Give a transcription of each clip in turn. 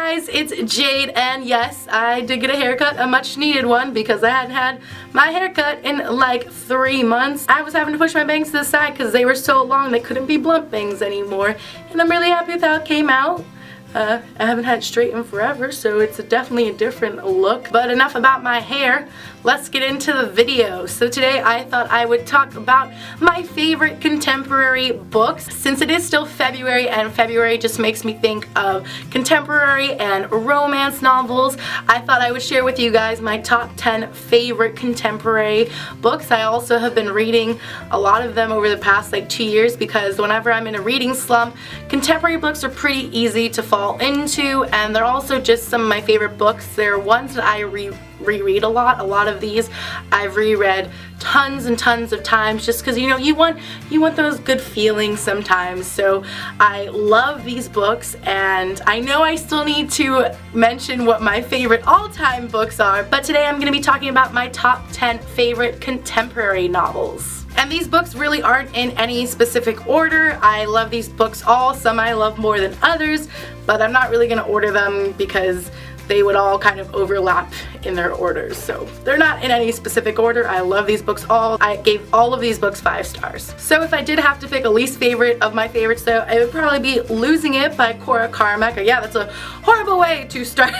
guys, it's Jade, and yes, I did get a haircut, a much needed one, because I hadn't had my haircut in like 3 months. I was having to push my bangs to the side because they were so long they couldn't be blunt bangs anymore, and I'm really happy with how it came out. I haven't had it straight in forever, so it's definitely a different look. But enough about my hair, let's get into the video. So today I thought I would talk about my favorite contemporary books. Since it is still February, and February just makes me think of contemporary and romance novels, I thought I would share with you guys my top 10 favorite contemporary books. I also have been reading a lot of them over the past like 2 years, because whenever I'm in a reading slump, contemporary books are pretty easy to fall into, and they're also just some of my favorite books. They're ones that I reread a lot. A lot of these I've reread tons and tons of times, just because you want those good feelings sometimes. So I love these books, and I know I still need to mention what my favorite all-time books are, but today I'm going to be talking about my top 10 favorite contemporary novels. And these books really aren't in any specific order. I love these books all. Some I love more than others, but I'm not really going to order them because they would all kind of overlap in their orders. So they're not in any specific order. I love these books all. I gave all of these books 5 stars. So if I did have to pick a least favorite of my favorites though, it would probably be Losing It by Cora Carmack. Yeah, that's a horrible way to start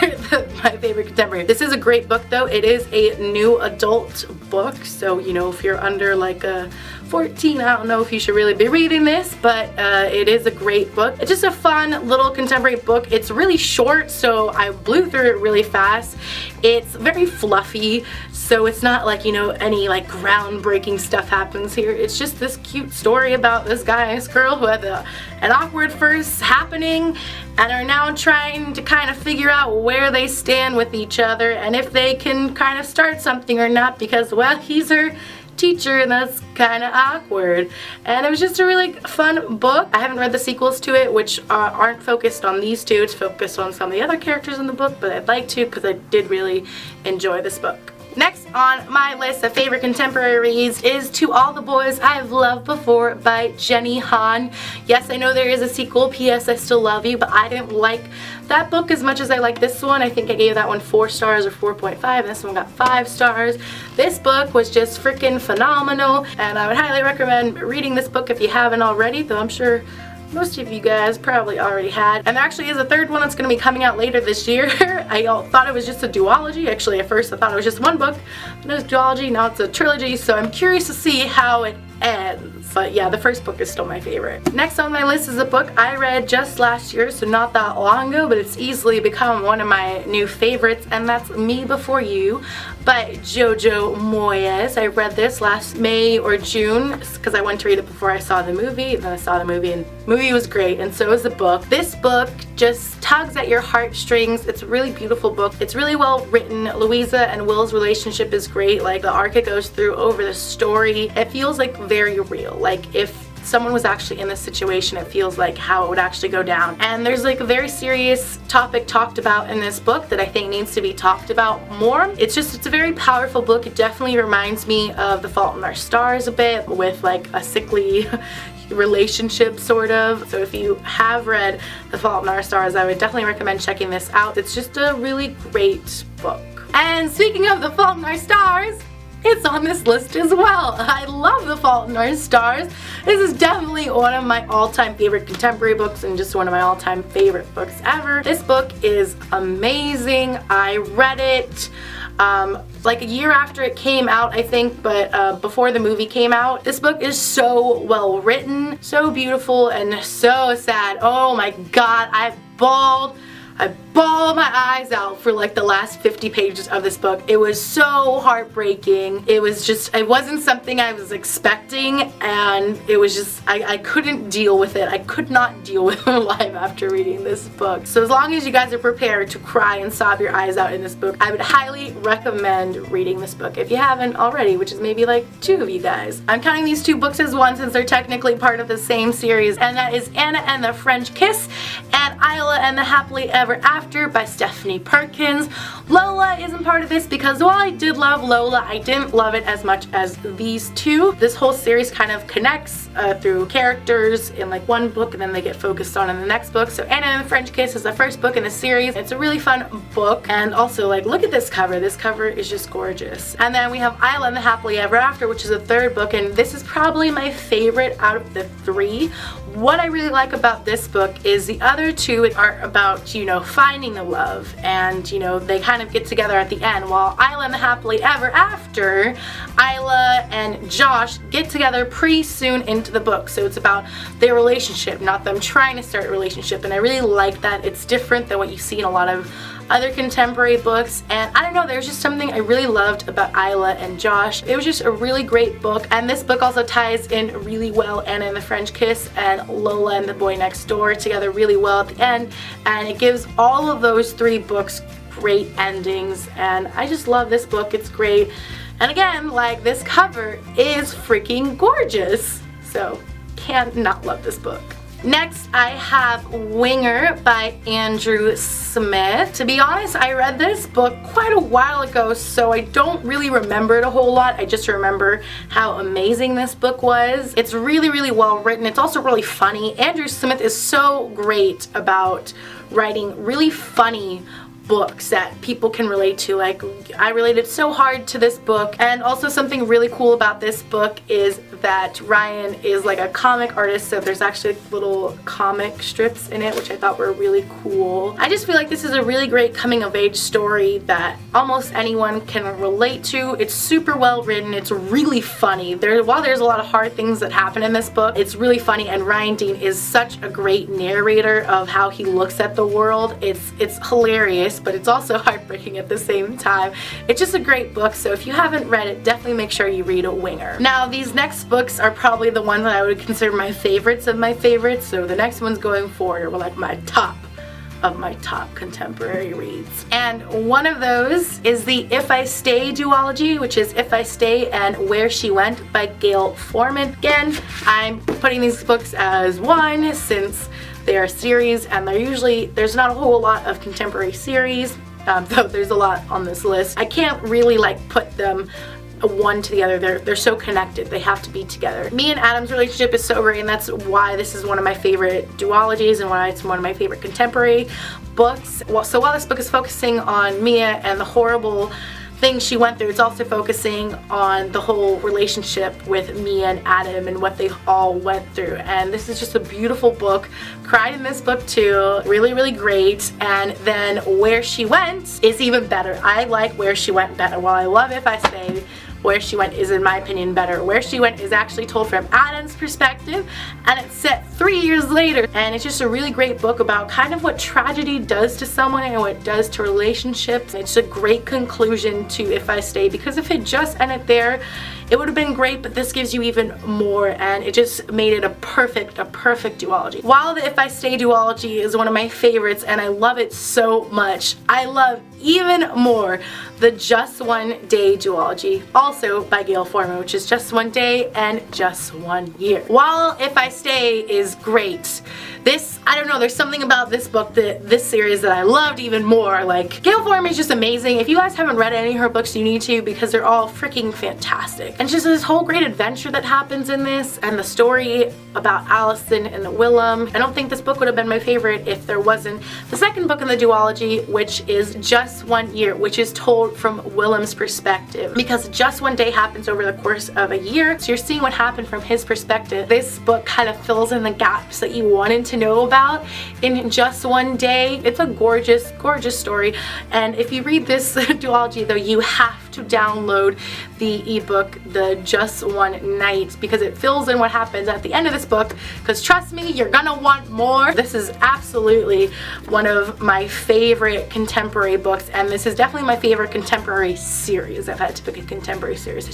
my favorite contemporary. This is a great book though. It is a new adult book, so if you're under like a 14, I don't know if you should really be reading this, but it is a great book. It's just a fun little contemporary book. It's really short, so I blew through it really fast. It's very fluffy, so it's not like, any like groundbreaking stuff happens here. It's just this cute story about this guy and this girl who had an awkward first happening and are now trying to kind of figure out where they stand with each other and if they can kind of start something or not, because, well, he's her teacher and that's kind of awkward. And it was just a really fun book. I haven't read the sequels to it, which aren't focused on these two. It's focused on some of the other characters in the book, but I'd like to because I did really enjoy this book. Next on my list of favorite contemporary reads is To All the Boys I've Loved Before by Jenny Han. Yes, I know there is a sequel, P.S. I Still Love You, but I didn't like that book as much as I like this one. I think I gave that one 4 stars or 4.5, and this one got 5 stars. This book was just freaking phenomenal, and I would highly recommend reading this book if you haven't already, though I'm sure most of you guys probably already had. And there actually is a third one that's going to be coming out later this year. I thought it was just a duology. Actually, at first I thought it was just one book. It was a duology, now it's a trilogy, so I'm curious to see how it ends. But yeah, the first book is still my favorite. Next on my list is a book I read just last year, so not that long ago, but it's easily become one of my new favorites, and that's Me Before You by Jojo Moyes. I read this last May or June because I went to read it before I saw the movie. Then I saw the movie, and the movie was great, and so was the book. This book just tugs at your heartstrings. It's a really beautiful book. It's really well written. Louisa and Will's relationship is great. Like, the arc it goes through over the story, it feels like very real. Like, if someone was actually in this situation, it feels like how it would actually go down. And there's like a very serious topic talked about in this book that I think needs to be talked about more. It's a very powerful book. It definitely reminds me of The Fault in Our Stars a bit, with like a sickly relationship sort of. So if you have read The Fault in Our Stars, I would definitely recommend checking this out. It's just a really great book. And speaking of The Fault in Our Stars, it's on this list as well. I love The Fault in Our Stars. This is definitely one of my all-time favorite contemporary books, and just one of my all-time favorite books ever. This book is amazing. I read it like a year after it came out, I think, but before the movie came out. This book is so well written, so beautiful, and so sad. Oh my god, I bawled my eyes out for like the last 50 pages of this book. It was so heartbreaking. It wasn't something I was expecting, and it was just, I couldn't deal with it. I could not deal with my life after reading this book. So as long as you guys are prepared to cry and sob your eyes out in this book, I would highly recommend reading this book if you haven't already, which is maybe like 2 of you guys. I'm counting these 2 books as one since they're technically part of the same series, and that is Anna and the French Kiss. And Isla and the Happily Ever After by Stephanie Perkins. Lola isn't part of this because while I did love Lola, I didn't love it as much as these two. This whole series kind of connects through characters in like one book and then they get focused on in the next book. So Anna and the French Kiss is the first book in the series. It's a really fun book, and also like look at this cover. This cover is just gorgeous. And then we have Isla and the Happily Ever After, which is the third book, and this is probably my favorite out of the three. What I really like about this book is the other two are about, you know, finding the love, and, you know, they kind of get together at the end, while Isla and the Happily Ever After, Isla and Josh get together pretty soon into the book. So it's about their relationship, not them trying to start a relationship, and I really like that. It's different than what you see in a lot of other contemporary books, and I don't know, there's just something I really loved about Isla and Josh. It was just a really great book, and this book also ties in really well Anna and the French Kiss and Lola and the Boy Next Door together really well at the end, and it gives all of those three books great endings, and I just love this book. It's great, and again, like, this cover is freaking gorgeous, so can't not love this book. Next, I have Winger by Andrew Smith. To be honest, I read this book quite a while ago, so I don't really remember it a whole lot. I just remember how amazing this book was. It's really, really well written. It's also really funny. Andrew Smith is so great about writing really funny books that people can relate to. Like, I related so hard to this book, and also something really cool about this book is that Ryan is like a comic artist, so there's actually little comic strips in it, which I thought were really cool. I just feel like this is a really great coming of age story that almost anyone can relate to. It's super well written. It's really funny. While there's a lot of hard things that happen in this book, it's really funny, and Ryan Dean is such a great narrator of how he looks at the world. It's hilarious, but it's also heartbreaking at the same time. It's just a great book, so if you haven't read it, definitely make sure you read Winger. Now, these next books are probably the ones that I would consider my favorites of my favorites, so the next ones going forward were like my top of my top contemporary reads. And one of those is the If I Stay duology, which is If I Stay and Where She Went by Gail Forman. Again, I'm putting these books as one since they are series, and there's not a whole lot of contemporary series, though there's a lot on this list. I can't really like put them one to the other. They're so connected. They have to be together. Me and Adam's relationship is so great, and that's why this is one of my favorite duologies and why it's one of my favorite contemporary books. So while this book is focusing on Mia and the horrible things she went through, it's also focusing on the whole relationship with Mia and Adam and what they all went through. And this is just a beautiful book. Cried in this book too. Really, really great. And then Where She Went is even better. I like Where She Went better. While I love If I Stay, Where She Went is, in my opinion, better. Where She Went is actually told from Adam's perspective, and it's set 3 years later, and it's just a really great book about kind of what tragedy does to someone and what it does to relationships. It's a great conclusion to If I Stay, because if it just ended there, it would have been great, but this gives you even more, and it just made it a perfect duology. While the If I Stay duology is one of my favorites and I love it so much, I love even more the Just One Day duology, also by Gail Forman, which is Just One Day and Just One Year. While If I Stay is great, this, I don't know, there's something about this book, this series, that I loved even more. Like, Gail Forman is just amazing. If you guys haven't read any of her books, you need to, because they're all freaking fantastic. And just this whole great adventure that happens in this, and the story about Allison and Willem. I don't think this book would have been my favorite if there wasn't the second book in the duology, which is Just One Year, which is told from Willem's perspective, because Just One Day happens over the course of a year, so you're seeing what happened from his perspective. This book kind of fills in the gaps that you wanted to know about in Just One Day. It's a gorgeous, gorgeous story, and if you read this duology, though, you have to download the ebook, The Just One Night, because it fills in what happens at the end of this book, because trust me, you're gonna want more. This is absolutely one of my favorite contemporary books, and this is definitely my favorite contemporary series. I've had to pick a contemporary series.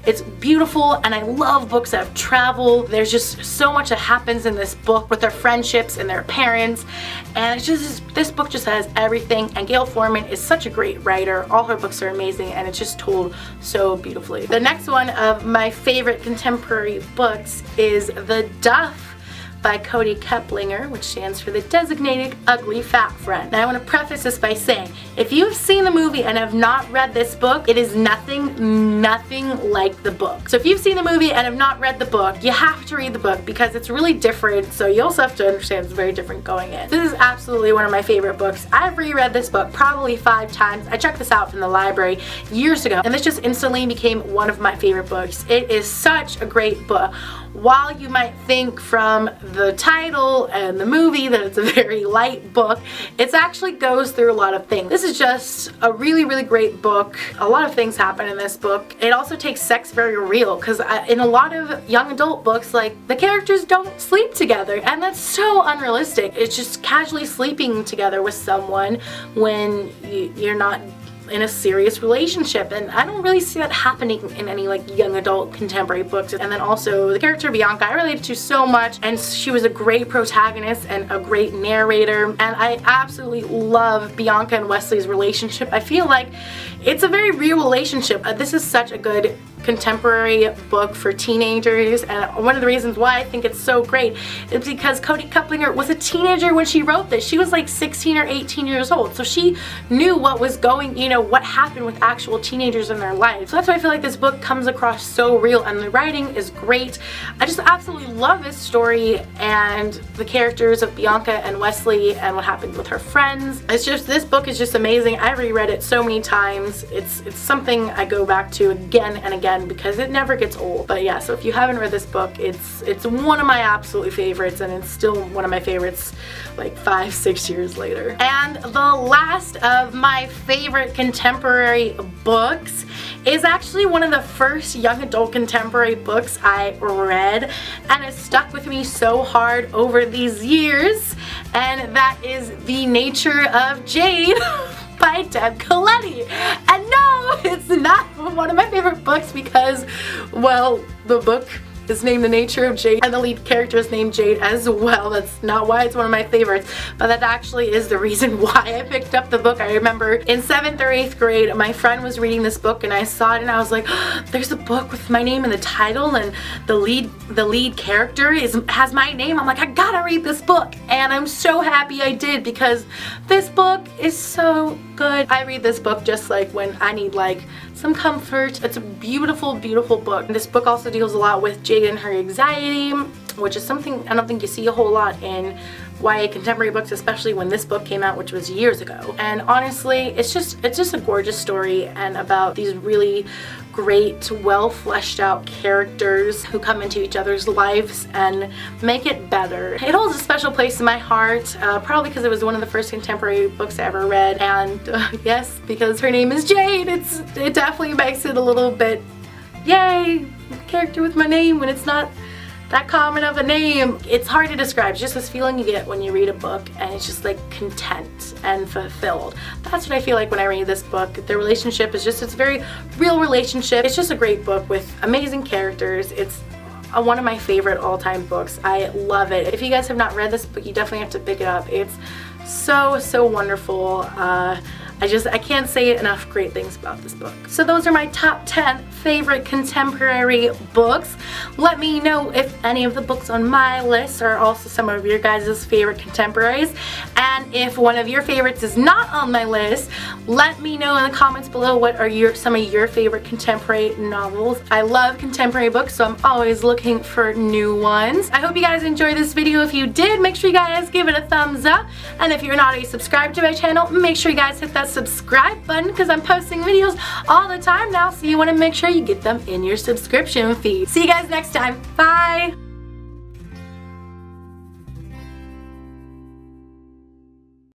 It's beautiful, and I love books that have travel. There's just so much that happens in this book with their friendships and their parents, and it's just, this book just has everything, and Gail Forman is such a great writer. All her books are amazing, and it's just told so beautifully. The next one of my favorite contemporary books is The Duff by Cody Keplinger, which stands for the Designated Ugly Fat Friend. Now I want to preface this by saying, if you've seen the movie and have not read this book, it is nothing like the book. So if you've seen the movie and have not read the book, you have to read the book because it's really different, so you also have to understand it's very different going in. This is absolutely one of my favorite books. I've reread this book probably 5 times. I checked this out from the library years ago, and this just instantly became one of my favorite books. It is such a great book. While you might think from the title and the movie that it's a very light book, it actually goes through a lot of things. This is just a really great book. A lot of things happen in this book. It also takes sex very real, because in a lot of young adult books, like, the characters don't sleep together, and that's so unrealistic. It's just casually sleeping together with someone when you're not in a serious relationship, and I don't really see that happening in any like young adult contemporary books. And then also the character Bianca, I related to so much, and she was a great protagonist and a great narrator, and I absolutely love Bianca and Wesley's relationship. I feel like it's a very real relationship. This is such a good contemporary book for teenagers, and one of the reasons why I think it's so great is because Cody Keplinger was a teenager when she wrote this. She was like 16 or 18 years old, so she knew what was going, what happened with actual teenagers in their lives. So that's why I feel like this book comes across so real, and the writing is great. I just absolutely love this story and the characters of Bianca and Wesley and what happened with her friends. It's just, this book is just amazing. I reread it so many times. It's something I go back to again and again because it never gets old. But yeah, so if you haven't read this book, it's one of my absolute favorites, and it's still one of my favorites like 5-6 years later. And the last of my favorite contemporary books is actually one of the first young adult contemporary books I read, and it stuck with me so hard over these years, and that is The Nature of Jade by Deb Coletti. And no, it's not one of my favorite books because, well, the book is named The Nature of Jade, and the lead character is named Jade as well. That's not why it's one of my favorites, but that actually is the reason why I picked up the book. I remember in 7th or 8th grade, my friend was reading this book, and I saw it, and I was like, oh, there's a book with my name in the title, and the lead character has my name. I'm like, I gotta read this book, and I'm so happy I did because this book is so good. I read this book just like when I need like some comfort. It's a beautiful book. This book also deals a lot with Jade and her anxiety, which is something I don't think you see a whole lot in YA contemporary books, especially when this book came out, which was years ago. And honestly, it's just a gorgeous story, and about these really great, well fleshed out characters who come into each other's lives and make it better. It holds a special place in my heart, probably because it was one of the first contemporary books I ever read, and yes, because her name is Jade, it definitely makes it a little bit, yay, character with my name when it's not that common of a name. It's hard to describe. It's just this feeling you get when you read a book, and it's just like content and fulfilled. That's what I feel like when I read this book. The relationship is just, it's a very real relationship. It's just a great book with amazing characters. It's one of my favorite all-time books. I love it. If you guys have not read this book, you definitely have to pick it up. It's so wonderful. I can't say enough great things about this book. So those are my top 10 favorite contemporary books. Let me know if any of the books on my list are also some of your guys' favorite contemporaries. And if one of your favorites is not on my list, let me know in the comments below what are some of your favorite contemporary novels. I love contemporary books, so I'm always looking for new ones. I hope you guys enjoyed this video. If you did, make sure you guys give it a thumbs up. And if you're not already subscribed to my channel, make sure you guys hit that subscribe button because I'm posting videos all the time now, so you want to make sure you get them in your subscription feed. See you guys next time. Bye!